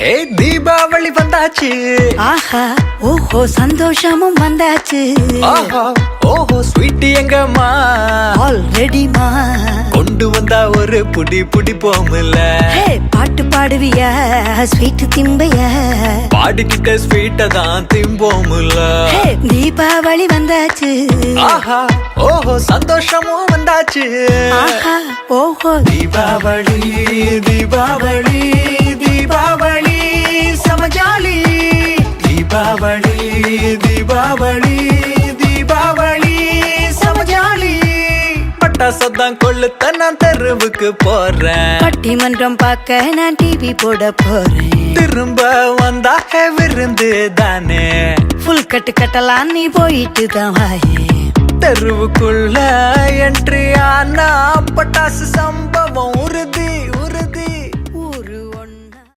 ஹே தீபாவளி வந்தாச்சு, ஆஹா ஓஹோ சந்தோஷமும் வந்தாச்சு. ஆஹா ஓஹோ ஸ்வீட் எங்கம்மா ஆல்ரெடிமா கொண்டு வந்தா ஒரு புடி புடி போமுல. ஹே பாட்டு பாடுவியா ஸ்வீட் திம்பையா? பாடிக்கிட்ட ஸ்வீட்ட தான் திம்போமுல. ஹே தீபாவளி வந்தாச்சு, ஆஹா ஓஹோ சந்தோஷமும் வந்தாச்சு. ஆஹா ஓஹோ தீபாவளி தீபாவளி தீபாவளி சமஜாலி. தீபாவளி தீபாவளி தீபாவளி சமஜாலி. பட்டாசத்தான் கொளுத்த நான் தெருவுக்கு போறேன். பட்டிமன்றம் பார்க்க நான் டிவி போட போறேன். திரும்ப வந்தா விருந்து தானே. ஃபுல் கட்டு கட்டலாம் நீ போயிட்டு தான் வாயே. தெருவுக்குள்ள என்ட்ரி ஆனா பட்டாசு சம்பவம் உறுதி உறுதி.